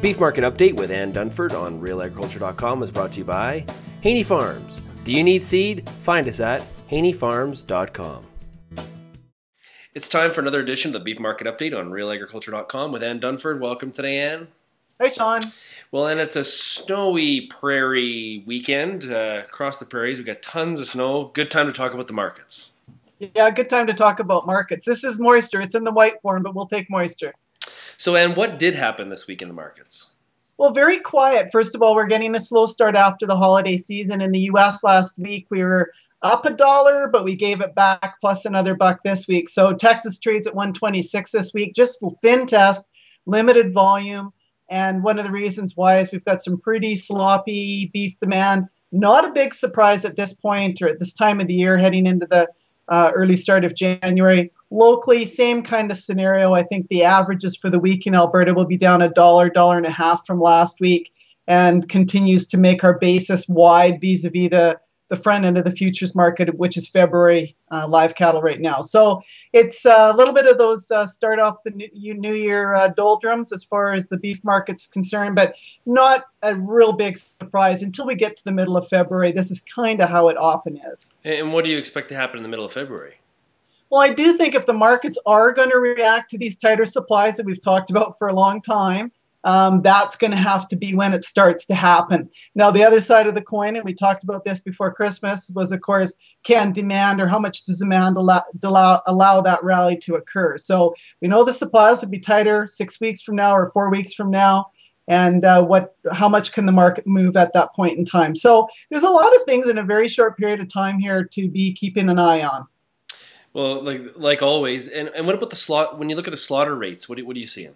Beef Market Update with Ann Dunford on RealAgriculture.com is brought to you by Haney Farms. Do you need seed? Find us at HaneyFarms.com. It's time for another edition of the Beef Market Update on RealAgriculture.com with Ann Dunford. Welcome today, Ann. Hey, Sean. Well, and it's a snowy prairie weekend across the prairies. We've got tons of snow. Good time to talk about the markets. Yeah, good time to talk about markets. This is moisture. It's in the white form, but we'll take moisture. So, Ann, what did happen this week in the markets? Well, very quiet. First of all, we're getting a slow start after the holiday season. In the U.S. last week, we were up $1, but we gave it back plus another buck this week. So Texas trades at 126 this week. Just thin test, limited volume. And one of the reasons why is we've got some pretty sloppy beef demand. Not a big surprise at this point or at this time of the year heading into the early start of January. Locally, same kind of scenario. I think the averages for the week in Alberta will be down $1, $1.50 from last week and continues to make our basis wide vis-a-vis the front end of the futures market, which is February live cattle right now. So it's a little bit of those start off the new year doldrums as far as the beef market's concerned, but not a real big surprise until we get to the middle of February. This is kind of how it often is. And what do you expect to happen in the middle of February? Well, I do think if the markets are going to react to these tighter supplies that we've talked about for a long time, that's going to have to be when it starts to happen. Now, the other side of the coin, and we talked about this before Christmas, was, of course, can demand or how much does demand allow that rally to occur? So we know the supplies will be tighter 6 weeks from now or 4 weeks from now. And how much can the market move at that point in time? So there's a lot of things in a very short period of time here to be keeping an eye on. Well, like always, and what about the slaughter? When you look at the slaughter rates, what are you seeing?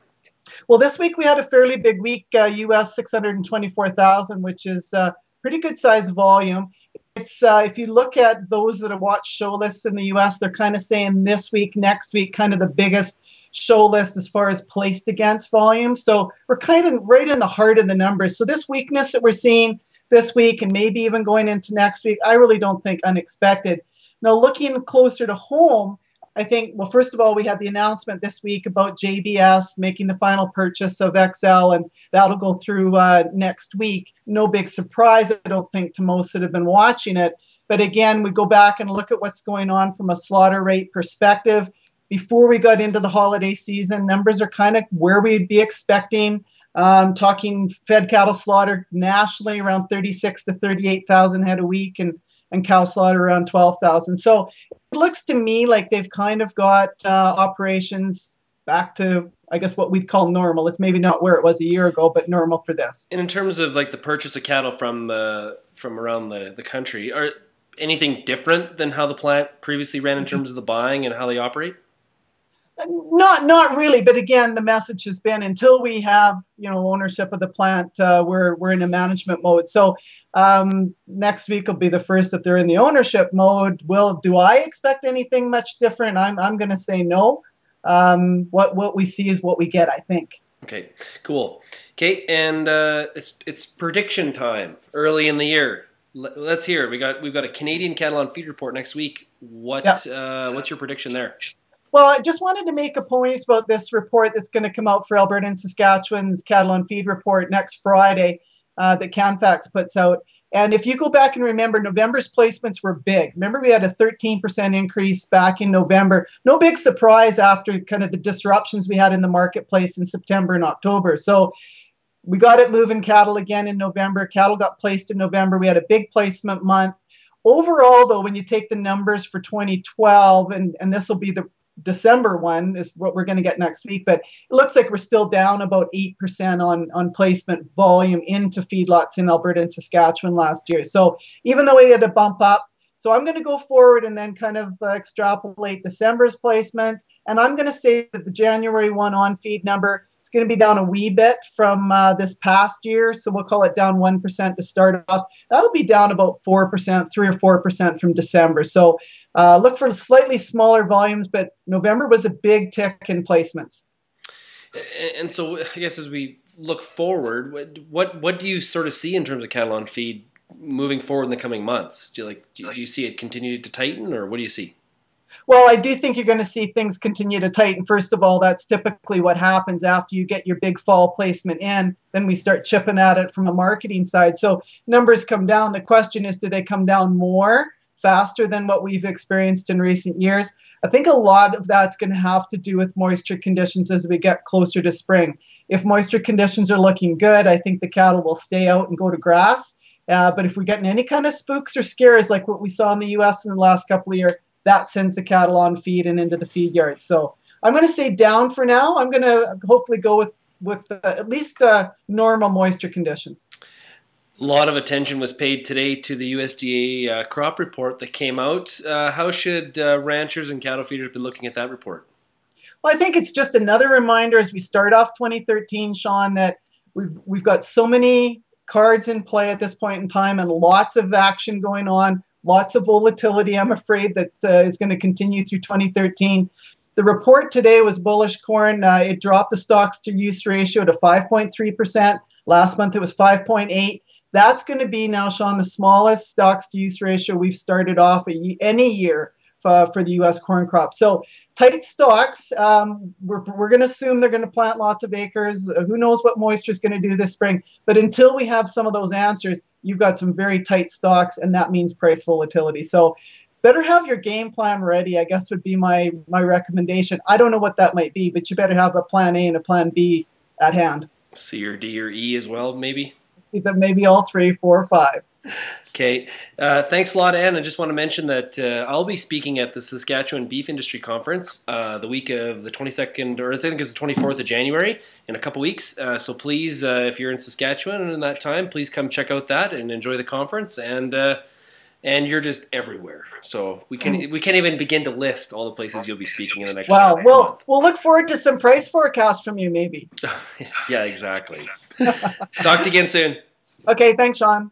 Well, this week we had a fairly big week, U.S. 624,000, which is pretty good size volume. It's if you look at those that have watched show lists in the U.S., they're kind of saying this week, next week, kind of the biggest show list as far as placed against volume. So we're kind of right in the heart of the numbers. So this weakness that we're seeing this week and maybe even going into next week, I really don't think unexpected. Now, looking closer to home, I think, well, first of all, we had the announcement this week about JBS making the final purchase of XL, and that'll go through next week. No big surprise, I don't think, to most that have been watching it. But again, we go back and look at what's going on from a slaughter rate perspective. Before we got into the holiday season, numbers are kind of where we'd be expecting. Talking fed cattle slaughter nationally around 36 to 38,000 head a week, and cow slaughter around 12,000. So it looks to me like they've kind of got operations back to, I guess, what we'd call normal. It's maybe not where it was a year ago, but normal for this. And in terms of like the purchase of cattle from around the country, are anything different than how the plant previously ran in terms of the buying and how they operate? Not really, but again, the message has been until we have ownership of the plant, we're in a management mode. So next week will be the first that they're in the ownership mode. Do I expect anything much different? I'm going to say no. What we see is what we get, I think. Okay, cool. Okay, and it's prediction time early in the year. Let's hear it. We've got a Canadian cattle on feed report next week. What's your prediction there? Well, I just wanted to make a point about this report that's going to come out for Alberta and Saskatchewan's cattle on feed report next Friday that CanFax puts out. And if you go back and remember, November's placements were big. Remember, we had a 13% increase back in November. No big surprise after kind of the disruptions we had in the marketplace in September and October. So we got it moving cattle again in November. Cattle got placed in November. We had a big placement month. Overall, though, when you take the numbers for 2012, and this will be the December one is what we're going to get next week, but it looks like we're still down about 8% on placement volume into feedlots in Alberta and Saskatchewan last year. So even though we had a bump up, so I'm going to go forward and then kind of extrapolate December's placements, and I'm going to say that the January 1 on feed number is going to be down a wee bit from this past year, so we'll call it down 1% to start off. That'll be down about 4%, 3 or 4% from December. So look for slightly smaller volumes, but November was a big tick in placements. And so I guess as we look forward, what do you sort of see in terms of cattle on feed moving forward in the coming months? Do you see it continue to tighten, or what do you see? Well, I do think you're going to see things continue to tighten. First of all, that's typically what happens after you get your big fall placement in. Then we start chipping at it from a marketing side. So numbers come down. The question is, do they come down more, faster than what we've experienced in recent years? I think a lot of that's going to have to do with moisture conditions as we get closer to spring. If moisture conditions are looking good, I think the cattle will stay out and go to grass. But if we're getting any kind of spooks or scares like what we saw in the U.S. in the last couple of years, that sends the cattle on feed and into the feed yard. So I'm going to say down for now. I'm going to hopefully go with at least normal moisture conditions. A lot of attention was paid today to the USDA crop report that came out. How should ranchers and cattle feeders be looking at that report? Well, I think it's just another reminder as we start off 2013, Sean, that we've got so many cards in play at this point in time and lots of action going on, lots of volatility, I'm afraid, that is going to continue through 2013. The report today was bullish corn. It dropped the stocks to use ratio to 5.3%. Last month it was 5.8. That's going to be now, Sean, the smallest stocks to use ratio we've started off any year for the U.S. corn crop. So tight stocks, we're going to assume they're going to plant lots of acres. Who knows what moisture is going to do this spring. But until we have some of those answers, you've got some very tight stocks, and that means price volatility. So better have your game plan ready, I guess, would be my recommendation. I don't know what that might be, but you better have a plan A and a plan B at hand. C or D or E as well, maybe? Maybe all 3, 4, 5. Okay. Thanks a lot, Ann. I just want to mention that I'll be speaking at the Saskatchewan Beef Industry Conference the week of the 22nd, or I think it's the 24th of January, in a couple weeks. So please, if you're in Saskatchewan in that time, please come check out that and enjoy the conference. And you're just everywhere. So we can't even begin to list all the places you'll be speaking in the next month. Well, we'll look forward to some price forecasts from you, maybe. Yeah, exactly. Talk to you again soon. Okay, thanks, Sean.